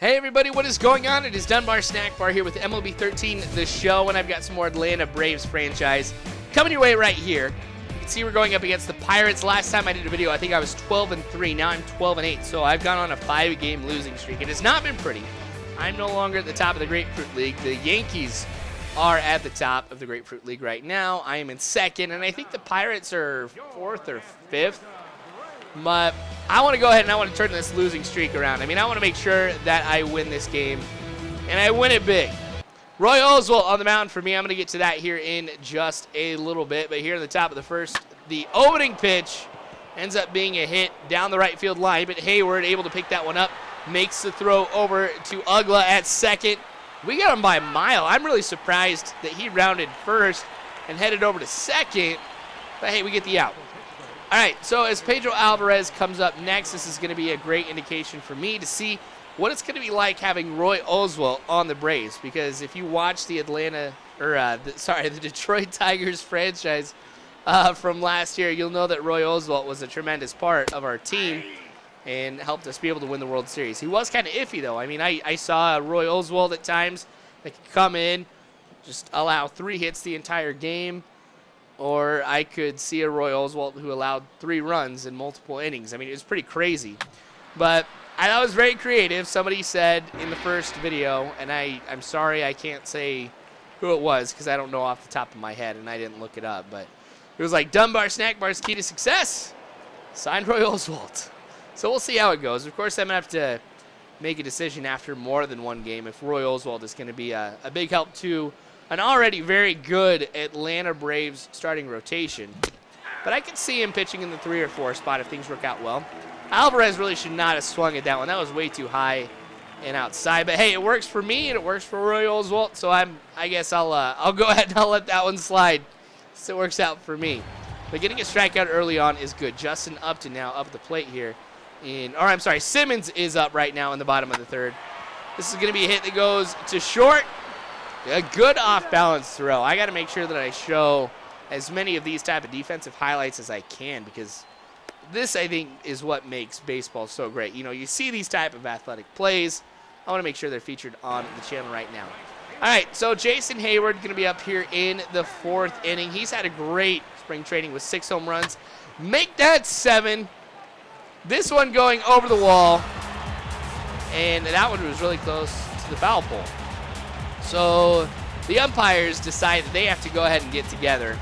Hey everybody, what is going on? It is Dunbar Snackbar here with MLB 13, the show, and I've got some more Atlanta Braves franchise coming your way right here. You can see we're going up against the Pirates. Last time I did a video, I think I was 12-3. Now I'm 12-8, so I've gone on a 5-game losing streak. It has not been pretty. I'm no longer at the top of the Grapefruit League. The Yankees are at the top of the Grapefruit League right now. I am in second, and I think the Pirates are 4th or 5th. But I want to go ahead and I want to turn this losing streak around. I mean, I want to make sure that I win this game, and I win it big. Roy Oswalt on the mound for me. I'm going to get to that here in just a little bit. But here in the top of the first, the opening pitch ends up being a hit down the right field line. But Heyward able to pick that one up, makes the throw over to Uggla at second. We got him by a mile. I'm really surprised that he rounded first and headed over to second. But hey, we get the out. All right, so as Pedro Alvarez comes up next, this is going to be a great indication for me to see what it's going to be like having Roy Oswalt on the Braves. Because if you watch the the Detroit Tigers franchise from last year, you'll know that Roy Oswalt was a tremendous part of our team and helped us be able to win the World Series. He was kind of iffy, though. I mean, I saw Roy Oswalt at times that could come in, just allow 3 hits the entire game. Or I could see a Roy Oswalt who allowed 3 runs in multiple innings. I mean, it was pretty crazy. But I thought it was very creative. Somebody said in the first video, and I'm sorry I can't say who it was because I don't know off the top of my head and I didn't look it up. But it was like, Dunbar Snackbar's key to success. Signed Roy Oswalt. So we'll see how it goes. Of course, I'm going to have to make a decision after more than one game if Roy Oswalt is going to be a big help to an already very good Atlanta Braves starting rotation. But I could see him pitching in the 3 or 4 spot if things work out well. Alvarez really should not have swung at that one. That was way too high and outside. But hey, it works for me and it works for Roy Oswalt. So I guess I'll go ahead and I'll let that one slide so it works out for me. But getting a strikeout early on is good. Justin Upton now up at the plate here. Simmons is up right now in the bottom of the 3rd. This is going to be a hit that goes to short. A good off-balance throw. I got to make sure that I show as many of these type of defensive highlights as I can because this, I think, is what makes baseball so great. You know, you see these type of athletic plays. I want to make sure they're featured on the channel right now. All right, so Jason Heyward going to be up here in the 4th inning. He's had a great spring training with 6 home runs. Make that 7. This one going over the wall, and that one was really close to the foul pole. So the umpires decide that they have to go ahead and get together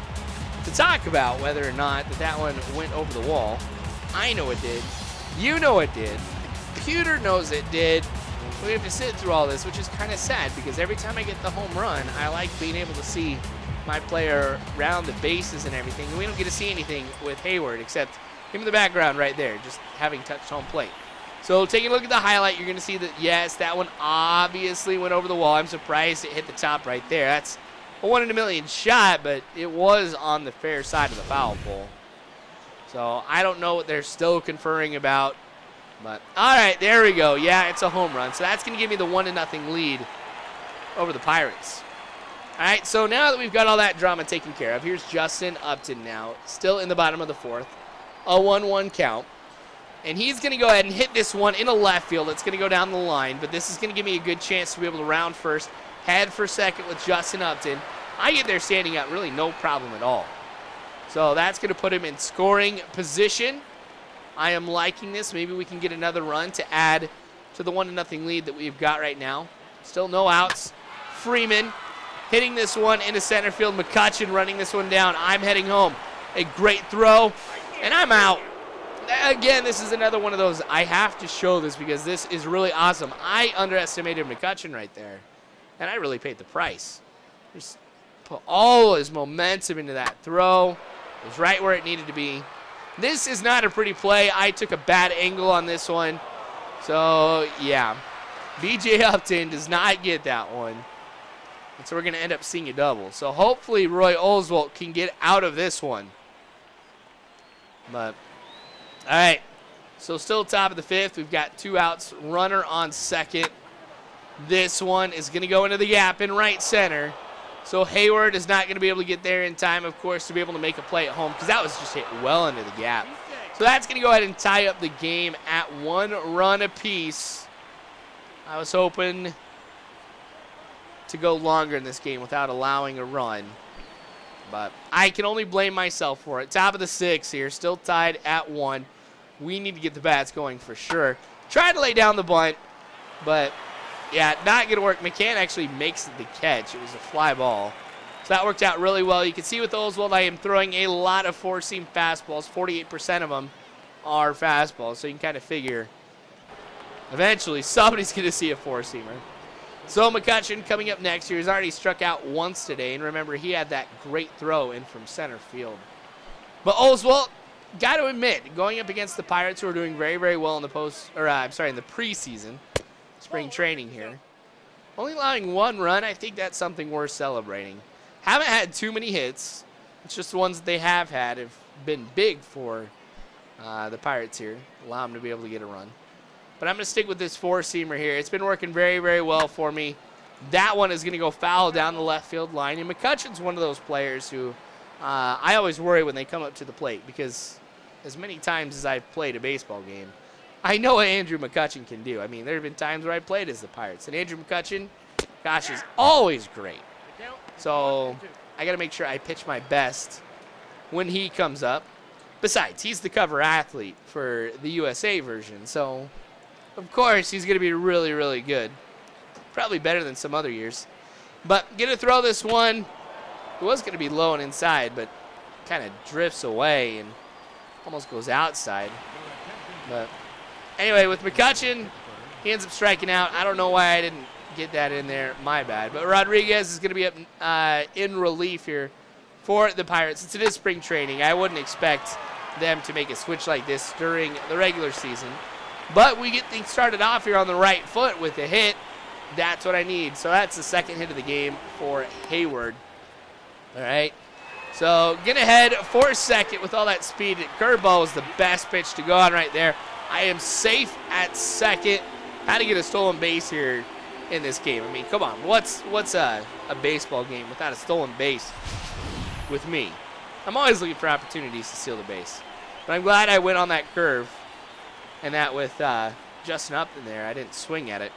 to talk about whether or not that one went over the wall. I know it did. You know it did. The computer knows it did. We have to sit through all this, which is kind of sad because every time I get the home run, I like being able to see my player round the bases and everything. And we don't get to see anything with Heyward except him in the background right there, just having touched home plate. So taking a look at the highlight, you're going to see that, yes, that one obviously went over the wall. I'm surprised it hit the top right there. That's a 1 in a million shot, but it was on the fair side of the foul pole. So I don't know what they're still conferring about. But, all right, there we go. Yeah, it's a home run. So that's going to give me the 1-0 lead over the Pirates. All right, so now that we've got all that drama taken care of, here's Justin Upton now, still in the bottom of the 4th. A 1-1 count. And he's going to go ahead and hit this one in a left field. It's going to go down the line, but this is going to give me a good chance to be able to round first, head for second with Justin Upton. I get there standing up, really no problem at all. So that's going to put him in scoring position. I am liking this. Maybe we can get another run to add to the 1-0 lead that we've got right now. Still no outs. Freeman hitting this one into center field. McCutchen running this one down. I'm heading home. A great throw, and I'm out. Again, this is another one of those, I have to show this because this is really awesome. I underestimated McCutchen right there, and I really paid the price. Just put all his momentum into that throw. It was right where it needed to be. This is not a pretty play. I took a bad angle on this one. So, yeah. B.J. Upton does not get that one. And so we're going to end up seeing a double. So hopefully Roy Oswalt can get out of this one. But all right, so still top of the 5th. We've got 2 outs, runner on second. This one is going to go into the gap in right center. So Heyward is not going to be able to get there in time, of course, to be able to make a play at home because that was just hit well into the gap. So that's going to go ahead and tie up the game at 1 run apiece. I was hoping to go longer in this game without allowing a run. But I can only blame myself for it. Top of the 6th here, still tied at 1. We need to get the bats going for sure. Tried to lay down the bunt, but yeah, not going to work. McCann actually makes the catch. It was a fly ball. So that worked out really well. You can see with Oswald, I am throwing a lot of four-seam fastballs. 48% of them are fastballs. So you can kind of figure eventually somebody's going to see a four-seamer. So McCutcheon coming up next here. He's already struck out once today. And remember, he had that great throw in from center field. But Oswald, got to admit, going up against the Pirates, who are doing very, very well in the in the preseason, spring training here. Only allowing 1 run, I think that's something worth celebrating. Haven't had too many hits. It's just the ones that they have had have been big for the Pirates here. Allow them to be able to get a run. But I'm going to stick with this four-seamer here. It's been working very, very well for me. That one is going to go foul down the left field line. And McCutcheon's one of those players who I always worry when they come up to the plate, because as many times as I've played a baseball game, I know what Andrew McCutcheon can do. I mean, there have been times where I played as the Pirates. And Andrew McCutcheon, gosh, is always great. So I got to make sure I pitch my best when he comes up. Besides, he's the cover athlete for the USA version. So, of course, he's going to be really, really good. Probably better than some other years. But going to throw this one. It was going to be low and inside, but kind of drifts away and almost goes outside. But anyway, with McCutcheon, he ends up striking out. I don't know why I didn't get that in there. My bad. But Rodriguez is going to be up in relief here for the Pirates. Since it is spring training, I wouldn't expect them to make a switch like this during the regular season. But we get things started off here on the right foot with a hit. That's what I need. So that's the second hit of the game for Heyward. All right. So get ahead for second with all that speed. Curveball was the best pitch to go on right there. I am safe at second. How to get a stolen base here in this game? I mean, come on. What's a baseball game without a stolen base with me? I'm always looking for opportunities to steal the base. But I'm glad I went on that curve. And that with Justin Upton there, I didn't swing at it.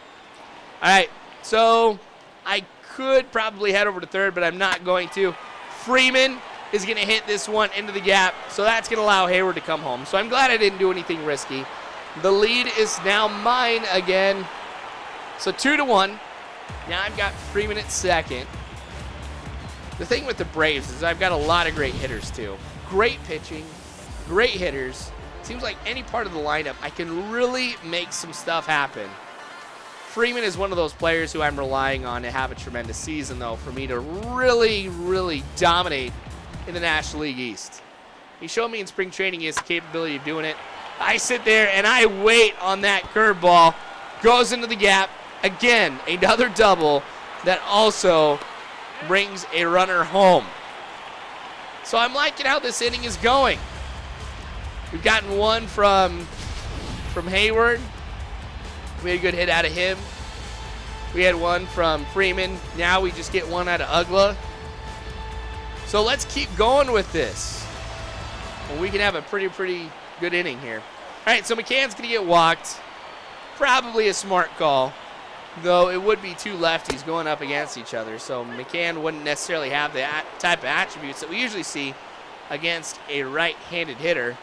All right, so I could probably head over to third, but I'm not going to. Freeman is going to hit this one into the gap, so that's going to allow Heyward to come home. So I'm glad I didn't do anything risky. The lead is now mine again. So 2-1. Now I've got Freeman at second. The thing with the Braves is I've got a lot of great hitters too. Great pitching, great hitters. Seems like any part of the lineup, I can really make some stuff happen. Freeman is one of those players who I'm relying on to have a tremendous season, though, for me to really, really dominate in the National League East. He showed me in spring training he has the capability of doing it. I sit there and I wait on that curveball. Goes into the gap. Again, another double that also brings a runner home. So I'm liking how this inning is going. We've gotten one from Heyward. We had a good hit out of him. We had one from Freeman. Now we just get one out of Uggla. So let's keep going with this. And we can have a pretty good inning here. All right, so McCann's going to get walked. Probably a smart call, though it would be two lefties going up against each other. So McCann wouldn't necessarily have the type of attributes that we usually see against a right-handed hitter.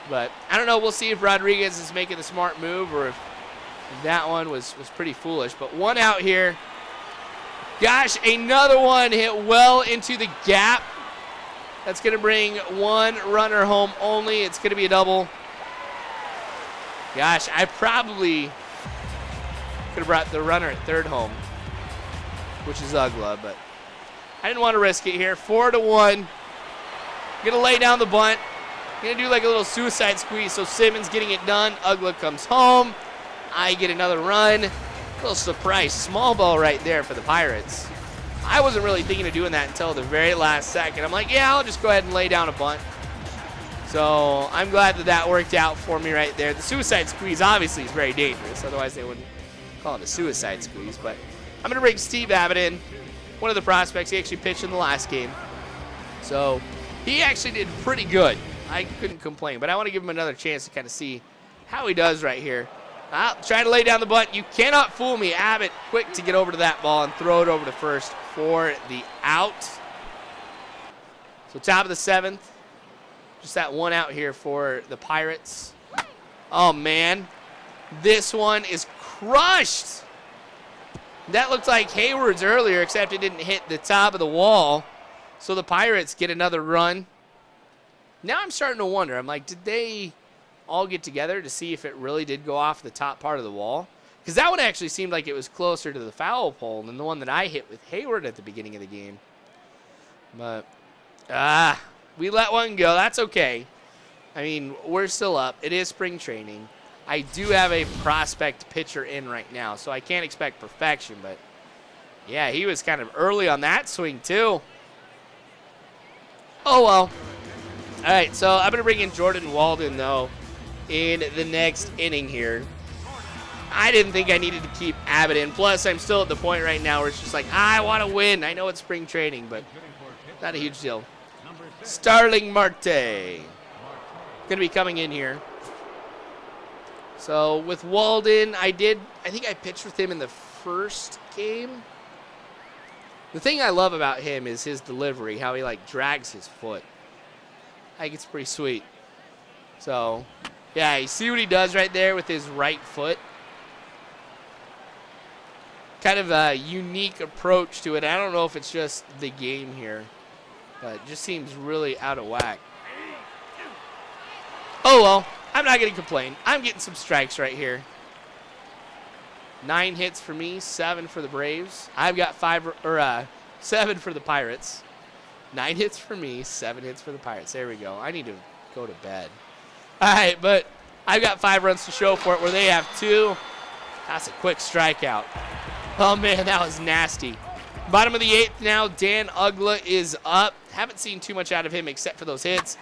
But I don't know. We'll see if Rodriguez is making the smart move or if that one was pretty foolish. But one out here. Gosh, another one hit well into the gap. That's going to bring one runner home only. It's going to be a double. Gosh, I probably could have brought the runner at third home, which is Uggla, but I didn't want to risk it here. 4-1. Going to lay down the bunt. Going to do like a little suicide squeeze, so Simmons getting it done. Uggla comes home. I get another run. A little surprise small ball right there for the Pirates. I wasn't really thinking of doing that until the very last second. I'm like, yeah, I'll just go ahead and lay down a bunt. So I'm glad that worked out for me right there. The suicide squeeze obviously is very dangerous. Otherwise they wouldn't call it a suicide squeeze. But I'm going to bring Steve Abbott in, one of the prospects. He actually pitched in the last game. So he actually did pretty good. I couldn't complain, but I want to give him another chance to kind of see how he does right here. Trying to lay down the bunt. You cannot fool me. Abbott quick to get over to that ball and throw it over to first for the out. So top of the 7th. Just that one out here for the Pirates. Oh, man. This one is crushed. That looked like Heyward's earlier, except it didn't hit the top of the wall. So the Pirates get another run. Now I'm starting to wonder. I'm like, did they all get together to see if it really did go off the top part of the wall? Because that one actually seemed like it was closer to the foul pole than the one that I hit with Heyward at the beginning of the game. But, we let one go. That's okay. I mean, we're still up. It is spring training. I do have a prospect pitcher in right now, so I can't expect perfection. But, yeah, he was kind of early on that swing, too. Oh, well. All right, so I'm going to bring in Jordan Walden, though, in the next inning here. I didn't think I needed to keep Abbott in. Plus, I'm still at the point right now where it's just like, I want to win. I know it's spring training, but not a huge deal. Starling Marte going to be coming in here. So with Walden, I think I pitched with him in the first game. The thing I love about him is his delivery, how he like drags his foot. I think it's pretty sweet. So, yeah, you see what he does right there with his right foot? Kind of a unique approach to it. I don't know if it's just the game here, but it just seems really out of whack. Oh, well, I'm not going to complain. I'm getting some strikes right here. 9 hits for me, 7 for the Braves. I've got 7 for the Pirates. 9 hits for me, 7 hits for the Pirates. There we go. I need to go to bed. All right, but I've got 5 runs to show for it where they have 2. That's a quick strikeout. Oh, man, that was nasty. Bottom of the 8th now, Dan Uggla is up. Haven't seen too much out of him except for those hits.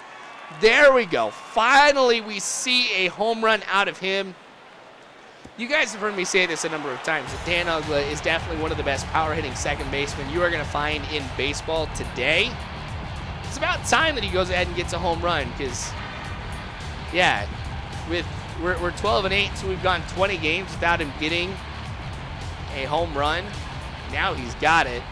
There we go. Finally, we see a home run out of him. You guys have heard me say this a number of times, that Dan Uggla is definitely one of the best power-hitting second basemen you are going to find in baseball today. It's about time that he goes ahead and gets a home run because, yeah, we're 12-8, so we've gone 20 games without him getting a home run. Now he's got it.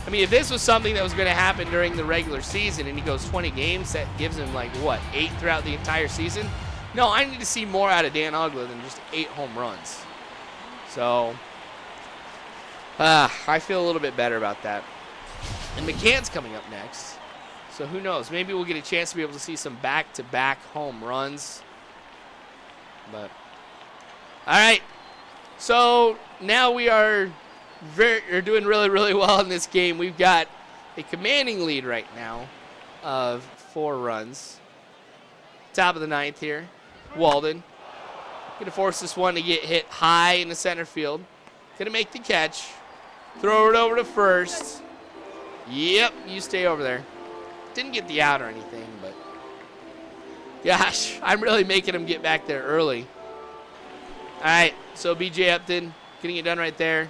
I mean, if this was something that was going to happen during the regular season and he goes 20 games, that gives him, like, what, 8 throughout the entire season? No, I need to see more out of Dan Uggla than just 8 home runs. So, I feel a little bit better about that. And McCann's coming up next. So who knows? Maybe we'll get a chance to be able to see some back-to-back home runs. But, all right. So now we are doing really, really well in this game. We've got a commanding lead right now of 4 runs. Top of the 9th here. Walden. Going to force this one to get hit high in the center field. Going to make the catch. Throw it over to first. Yep, you stay over there. Didn't get the out or anything, but gosh, I'm really making him get back there early. All right, so B.J. Upton getting it done right there.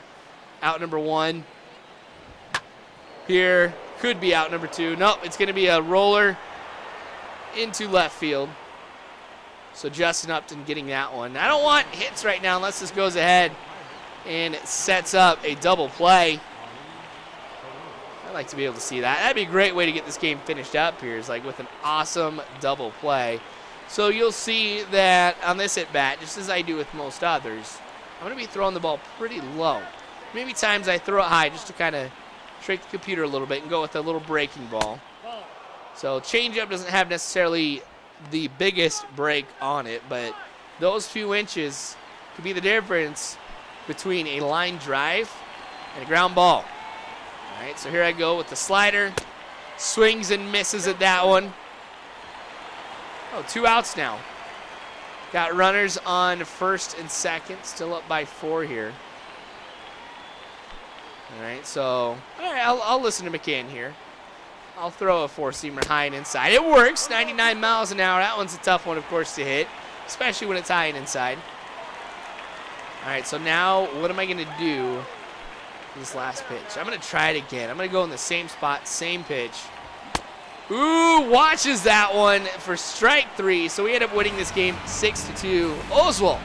Out number 1. Here, could be out number 2. Nope, it's going to be a roller into left field. So Justin Upton getting that one. I don't want hits right now unless this goes ahead and it sets up a double play. I'd like to be able to see that. That'd be a great way to get this game finished up here, is like with an awesome double play. So you'll see that on this at-bat, just as I do with most others, I'm going to be throwing the ball pretty low. Maybe times I throw it high just to kind of trick the computer a little bit and go with a little breaking ball. So changeup doesn't have necessarily the biggest break on it, but those few inches could be the difference between a line drive and a ground ball. All right, so here I go with the slider. Swings and misses at that one. Oh, 2 outs now. Got runners on first and second, still up by 4 here. All right, so all right, I'll listen to McCann here. I'll throw a 4-seamer high and inside. It works, 99 miles an hour. That one's a tough one, of course, to hit, especially when it's high and inside. All right, so now what am I going to do for this last pitch? I'm going to try it again. I'm going to go in the same spot, same pitch. Ooh, watches that one for strike 3. So we end up winning this game 6-2. Oswald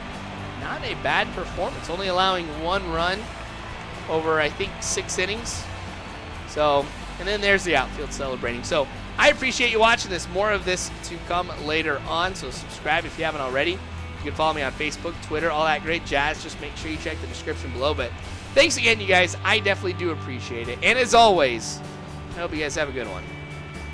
not a bad performance. Only allowing 1 run over, I think, 6 innings. So, and then there's the outfield celebrating. So, I appreciate you watching this. More of this to come later on. So, subscribe if you haven't already. You can follow me on Facebook, Twitter, all that great jazz. Just make sure you check the description below. But thanks again, you guys. I definitely do appreciate it. And as always, I hope you guys have a good one.